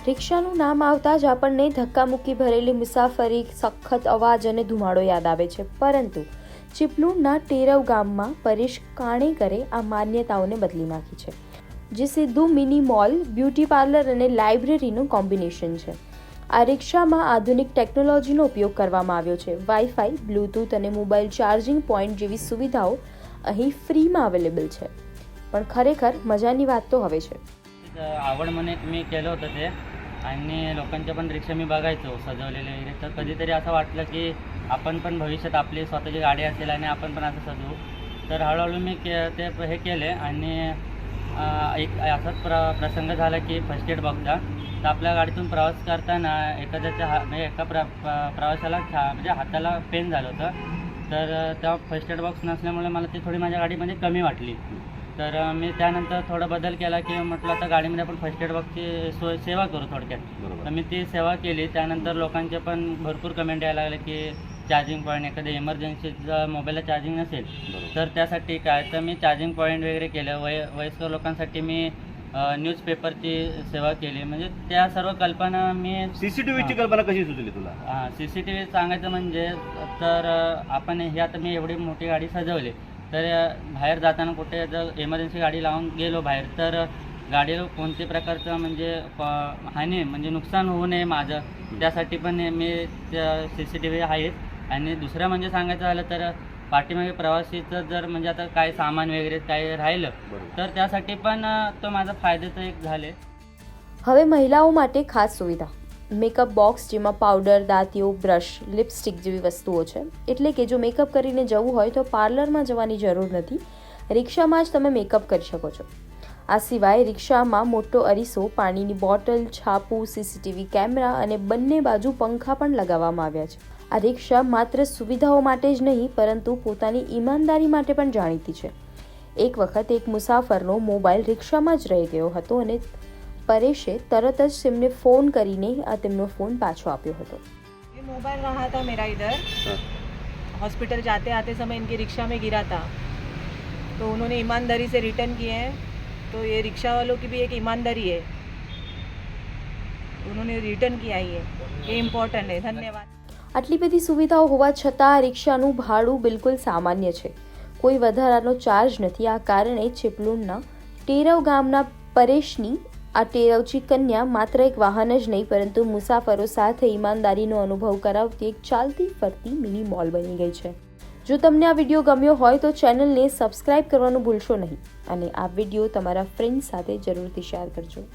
રિક્ષાનું નામ આવતા જ આપણને ધક્કામુક્કી ભરેલી મુસાફરી, સખત અવાજ અને ધુમાડો યાદ આવે છે. પરંતુ ચીપલુણના ટેરવ ગામમાં પરેશ કાણેકરે આ માન્યતાઓને બદલી નાખી છે, જે સીધું મિની મોલ, બ્યુટી પાર્લર અને લાઇબ્રેરીનું કોમ્બિનેશન છે. આ રિક્ષામાં આધુનિક ટેકનોલોજીનો ઉપયોગ કરવામાં આવ્યો છે. વાઈફાઈ, બ્લૂટૂથ અને મોબાઈલ ચાર્જિંગ પોઈન્ટ જેવી સુવિધાઓ અહીં ફ્રીમાં અવેલેબલ છે. पण खरेखर मजानी बात तो हवे छे. आवड म्हणे मी केलं होतं ते आणि लोकांच्या पण रिक्षा मी बघायचो सजवलेले वगैरे. तर कधीतरी असं वाटलं की आपण पण भविष्यात आपली स्वतःची गाडी असेल आणि आपण पण असं सजवू. तर हळूहळू मी ते हे केले आणि एक असाच प्रसंग झाला की फर्स्ट एड बॉक्सचा. तर आपल्या गाडीतून प्रवास करताना एखाद्याच्या म्हणजे एका प्रवाशाला म्हणजे हाताला पेन झालं होतं. तर तेव्हा फर्स्ट एड बॉक्स नसल्यामुळे मला ती थोडी माझ्या गाडीमध्ये कमी वाटली. तर मी त्यानंतर थोडा बदल केला की म्हटलं आता गाडीमध्ये आपण फर्स्ट एड बॉक्सची सेवा करू थोडक्यात. तर मी ती सेवा केली. त्यानंतर लोकांचे पण भरपूर कमेंट यायला लागले की चार्जिंग पॉईंट, एखाद्या इमर्जन्सी जर मोबाईलला चार्जिंग नसेल तर त्यासाठी काय, तर मी चार्जिंग पॉईंट वगैरे केलं. वयस्कर लोकांसाठी मी न्यूजपेपरची सेवा केली. म्हणजे त्या सर्व कल्पना मी सीसीटीव्हीची कल्पना कशी सुचली तुला? CCTV सांगायचं म्हणजे तर आपण हे आता मी एवढी मोठी गाडी सजवली, तर बाहेर जाताना कुठे जर इमर्जन्सी गाडी लावून गेलो बाहेर, तर गाडीला कोणत्या प्रकारचं म्हणजे हानी म्हणजे नुकसान होऊ नये माझं, त्यासाठी पण मी CCTV आहेत. आणि दुसरं म्हणजे सांगायचं झालं तर पाठीमागे प्रवासीचं जर म्हणजे आता काय सामान वगैरे काय राहिलं तर त्यासाठी पण तो माझा फायद्याचं एक झाले. હવે મહિલાઓ માટે ખાસ સુવિધા, મેકઅપ બોક્સ જેમાં પાવડર, દાંતીઓ, બ્રશ, લિપસ્ટિક જેવી વસ્તુઓ છે. એટલે કે જો મેકઅપ કરીને જવું હોય તો પાર્લરમાં જવાની જરૂર નથી, રિક્ષામાં જ તમે મેકઅપ કરી શકો છો. આ સિવાય રિક્ષામાં મોટો અરીસો, પાણીની બોટલ, છાપું, CCTV કેમેરા અને બંને બાજુ પંખા પણ લગાવવામાં આવ્યા છે. આ રિક્ષા માત્ર સુવિધાઓ માટે જ નહીં પરંતુ પોતાની ઈમાનદારી માટે પણ જાણીતી છે. એક વખત એક મુસાફરનો મોબાઈલ રિક્ષામાં જ રહી ગયો હતો અને પરેશે તરત જ તેમને ફોન કરીને તેમનો ફોન પાછો આપ્યો હતો. ये मोबाइल रहा था मेरा इधर, हॉस्पिटल जाते आते समय इनकी रिक्शा में गिरा था, तो उन्होंने ईमानदारी से रिटर्न किए हैं. तो ये रिक्शा वालों की भी एक ईमानदारी है, उन्होंने रिटर्न किया ही है, ये इम्पोर्टेंट है. धन्यवाद. આટલી બધી સુવિધાઓ હોવા છતાં આ રિક્ષાનું ભાડું બિલકુલ સામાન્ય છે, કોઈ વધારાનો ચાર્જ નથી. આ કારણે ચીપલુણના ટેરવ ગામના પરેશની આ ટેરવચી કન્યા માત્ર એક વાહન જ નહીં પરંતુ મુસાફરો સાથે ઈમાનદારીનો અનુભવ કરાવતી એક ચાલતી ફરતી મિની મોલ બની ગઈ છે. જો તમને આ વિડીયો ગમ્યો હોય તો ચેનલને સબસ્ક્રાઇબ કરવાનું ભૂલશો નહીં અને આ વિડીયો તમારા ફ્રેન્ડ સાથે જરૂરથી શેર કરજો.